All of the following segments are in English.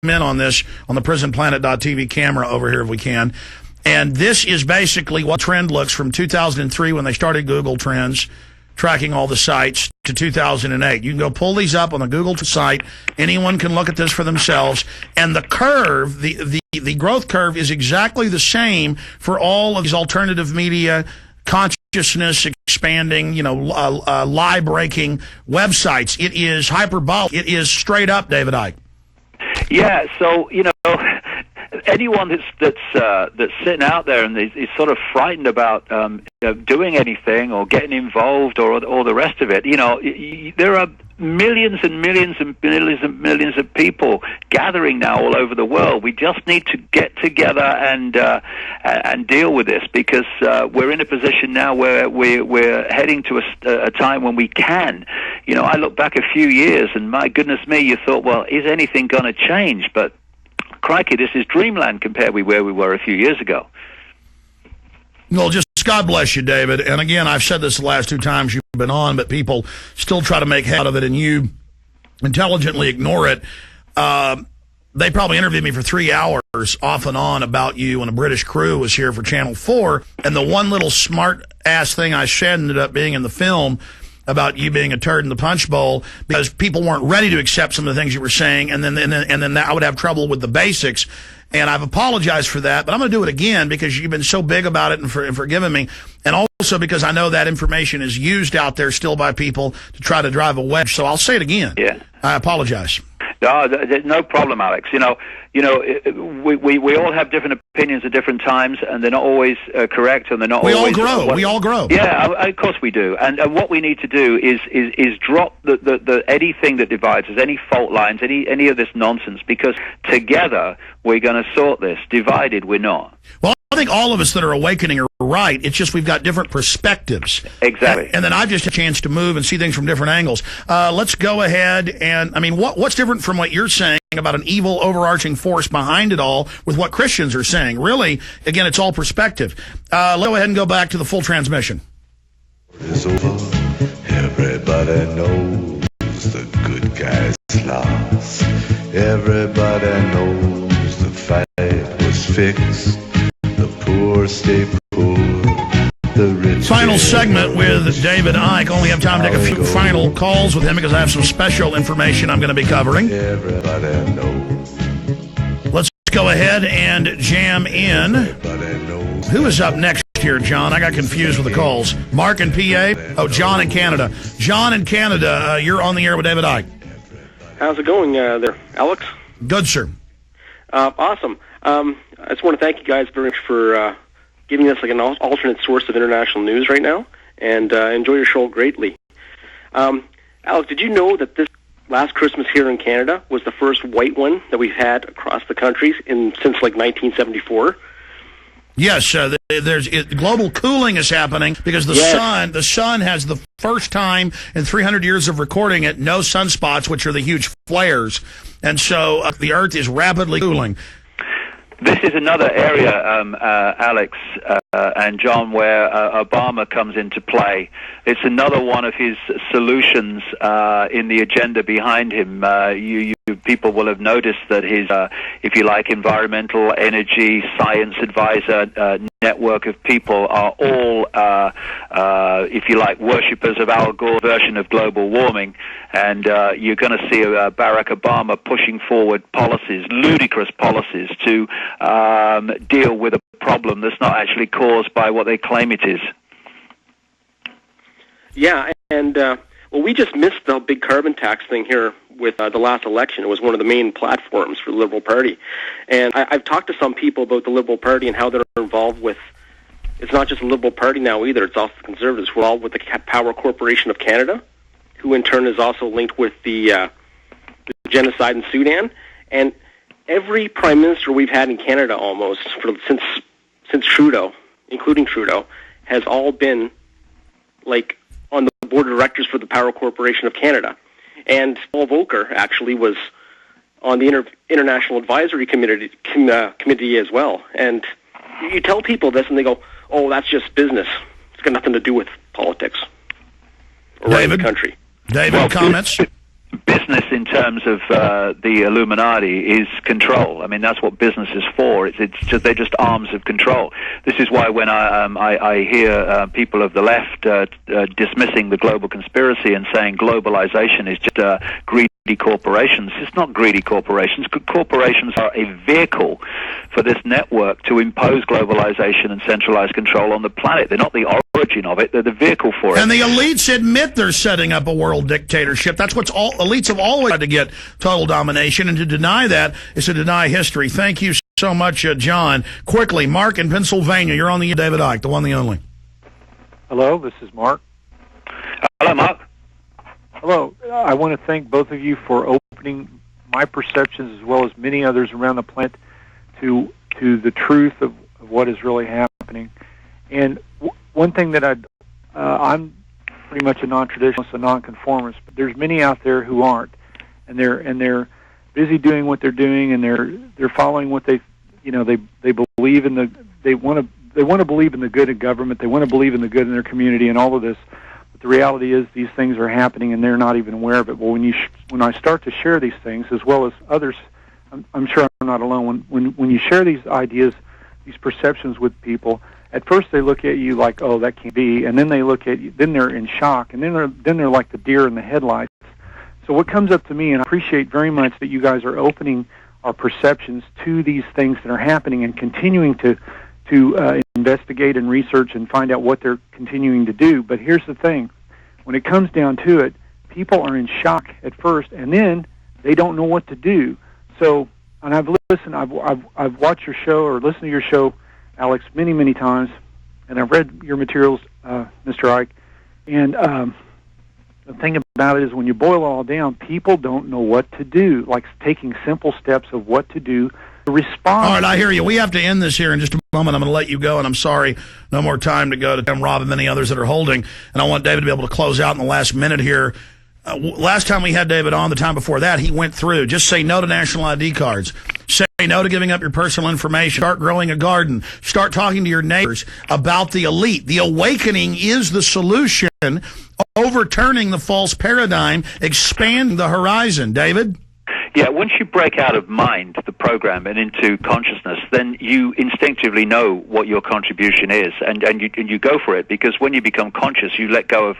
in on this on the prisonplanet.tv camera over here if we can. And this is basically what trend looks from 2003 when they started Google Trends, tracking all the sites, to 2008. You can go pull these up on the Google site. Anyone can look at this for themselves. And the curve, the growth curve is exactly the same for all of these alternative media, consciousness expanding, lie-breaking websites. It is hyperbolic. It is straight up, David Icke. Yeah, so, anyone that's sitting out there and is sort of frightened about doing anything or getting involved or the rest of it, there are millions and millions and millions and millions of people gathering now all over the world. We just need to get together and deal with this, because we're in a position now where we're heading to a time when we can. I look back a few years and my goodness me, you thought, well, is anything going to change? But crikey, this is dreamland compared with where we were a few years ago. Well, just God bless you, David. And again, I've said this the last 2 times you've been on, but people still try to make head out of it, and you intelligently ignore it. They probably interviewed me for 3 hours off and on about you when a British crew was here for Channel 4, and the one little smart-ass thing I said ended up being in the film about you being a turd in the punch bowl, because people weren't ready to accept some of the things you were saying, and then I would have trouble with the basics. And I've apologized for that, but I'm going to do it again because you've been so big about it and forgiving me, and also because I know that information is used out there still by people to try to drive a wedge. So I'll say it again. Yeah, I apologize. No problem, Alex. We all have different opinions at different times, and they're not always correct, and they're not. We all grow. Yeah, of course we do. And what we need to do is drop the anything that divides us, any fault lines, any of this nonsense, because together we're going to sort this. Divided, we're not. Well, I think all of us that are awakening are right. It's just we've got different perspectives. Exactly. And then I've just had a chance to move and see things from different angles. Let's go ahead and, what's different from what you're saying about an evil overarching force behind it all with what Christians are saying? Really, again, it's all perspective. Let's go ahead and go back to the full transmission. It's over. Everybody knows the good guys lost. Everybody knows the fight was fixed. The poor stay poor. The rich. Final segment with David Icke. Only have time to take a few final calls with him because I have some special information I'm going to be covering. Everybody knows. Let's go ahead and jam in. Who is up next here, John? I got confused with the calls. Mark in PA? Oh, John in Canada. John in Canada, you're on the air with David Icke. How's it going there, Alex? Good, sir. Awesome. I just want to thank you guys very much for giving us like an alternate source of international news right now, and enjoy your show greatly. Alex, did you know that this last Christmas here in Canada was the first white one that we've had across the country since like 1974? Yes, global cooling is happening because the sun has the first time in 300 years of recording it, no sunspots, which are the huge flares. And so the Earth is rapidly cooling. This is another area, Alex and John, where Obama comes into play. It's another one of his solutions in the agenda behind him. You people will have noticed that his, if you like, environmental, energy, science advisor network of people are all, if you like, worshippers of Al Gore's version of global warming. And you're going to see Barack Obama pushing forward policies, ludicrous policies, to deal with a problem that's not actually caused by what they claim it is. Yeah, and well, we just missed the big carbon tax thing here with the last election. It was one of the main platforms for the Liberal Party. And I've talked to some people about the Liberal Party and how they're involved with, it's not just the Liberal Party now either, it's also the Conservatives. We're all with the Power Corporation of Canada, who in turn is also linked with the genocide in Sudan. And every prime minister we've had in Canada almost since Trudeau, including Trudeau, has all been like on the board of directors for the Power Corporation of Canada. And Paul Volcker actually was on the International Advisory Committee as well. And you tell people this and they go, oh, that's just business. It's got nothing to do with politics or running the country. David, comments? business in terms of the Illuminati is control. I mean, that's what business is for. It's just, they're just arms of control. This is why when I hear people of the left dismissing the global conspiracy and saying globalization is just greedy corporations. It's not greedy corporations. Corporations are a vehicle for this network to impose globalization and centralized control on the planet. They're not the origin of it. They're the vehicle for it. And the elites admit they're setting up a world dictatorship. That's what's all elites have always tried to get total domination, and to deny that is to deny history. Thank you so much, John. Quickly, Mark in Pennsylvania. You're on the David Icke, the one, the only. Hello, this is Mark. Hello, Mark. Hello. I want to thank both of you for opening my perceptions as well as many others around the planet to the truth of what is really happening. And one thing that I'm pretty much a non-traditionalist, a non-conformist, but there's many out there who aren't, and they're busy doing what they're doing, and they're following what they believe in they want to believe in the good of government, they want to believe in the good in their community, and all of this. But the reality is these things are happening, and they're not even aware of it. Well, when I start to share these things, as well as others, I'm sure I'm not alone. When you share these ideas, these perceptions with people, at first they look at you like, oh, that can't be, and then they look at you, then they're in shock, and then they're like the deer in the headlights. So what comes up to me, and I appreciate very much that you guys are opening our perceptions to these things that are happening and continuing to investigate and research and find out what they're continuing to do. But here's the thing. When it comes down to it, people are in shock at first, and then they don't know what to do. So, and I've watched your show or listened to your show, Alex, many, many times, and I've read your materials, Mr. Icke, and the thing about it is when you boil it all down, people don't know what to do, like taking simple steps of what to do to respond. All right, I hear you. We have to end this here in just a moment. I'm going to let you go, and I'm sorry, no more time to go to Tim, Rob, and many others that are holding, and I want David to be able to close out in the last minute here. Last time we had David on, the time before that, he went through, just say no to national ID cards. Say no to giving up your personal information. Start growing a garden. Start talking to your neighbors about the elite. The awakening is the solution, overturning the false paradigm, expanding the horizon. David? Yeah, once you break out of mind, the program, and into consciousness, then you instinctively know what your contribution is, and you go for it, because when you become conscious, you let go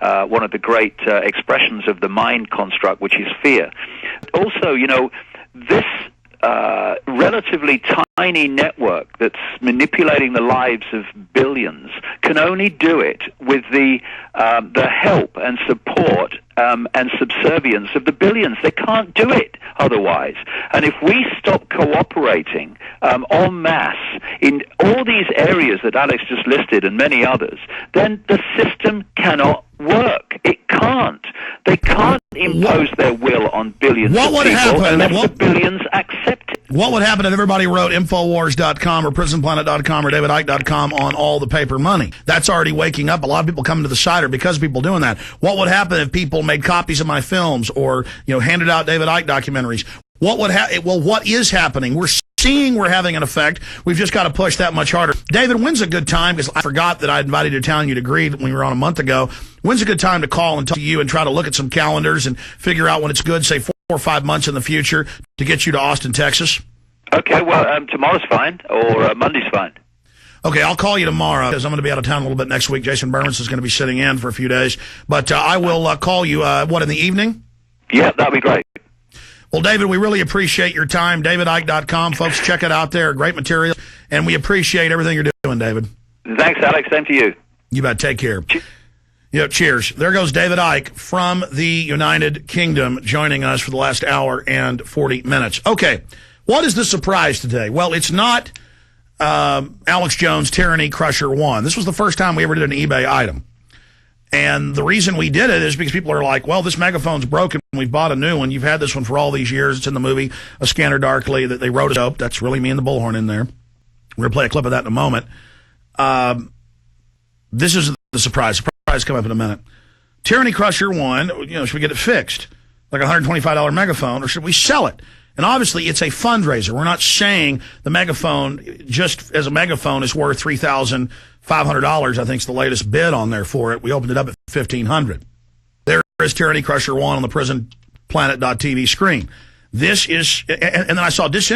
of one of the great expressions of the mind construct, which is fear. Also, this relatively tiny network that's manipulating the lives of billions can only do it with the help and support and subservience of the billions. They can't do it otherwise. And if we stop cooperating en masse in all these areas that Alex just listed and many others, then the system cannot work. It can't. They can't impose their will on billions of people unless the billions accept it. What would happen if everybody wrote Infowars.com or PrisonPlanet.com or DavidIcke.com on all the paper money? That's already waking up. A lot of people coming to the site are because of people doing that. What would happen if people made copies of my films or handed out David Icke documentaries? What would well, what is happening? We're seeing we're having an effect. We've just got to push that much harder. David, when's a good time? Because I forgot that I invited you to town. You'd agreed when we were on a month ago. When's a good time to call and talk to you and try to look at some calendars and figure out when it's good, say 4 or 5 months in the future, to get you to Austin, Texas? Okay, well, tomorrow's fine, or Monday's fine. Okay, I'll call you tomorrow because I'm going to be out of town a little bit next week. Jason Burns is going to be sitting in for a few days. But I will call you, in the evening? Yeah, that'd be great. Well, David, we really appreciate your time. DavidIcke.com. Folks, check it out there. Great material. And we appreciate everything you're doing, David. Thanks, Alex. Same to you. You bet. Take care. Cheers. There goes David Icke from the United Kingdom joining us for the last hour and 40 minutes. Okay, what is the surprise today? Well, it's not Alex Jones' Tyranny Crusher 1. This was the first time we ever did an eBay item. And the reason we did it is because people are like, well, this megaphone's broken. We've bought a new one. You've had this one for all these years. It's in the movie A Scanner Darkly that they wrote it up. That's really me and the bullhorn in there. We're going to play a clip of that in a moment. This is the surprise. Surprise come up in a minute. Tyranny Crusher 1, should we get it fixed? Like a $125 megaphone, or should we sell it? And obviously, it's a fundraiser. We're not saying the megaphone, just as a megaphone, is worth $3,500. I think is the latest bid on there for it. We opened it up at $1,500. There is Tyranny Crusher 1 on the Prison Planet.tv screen. This is, and then I saw disinformation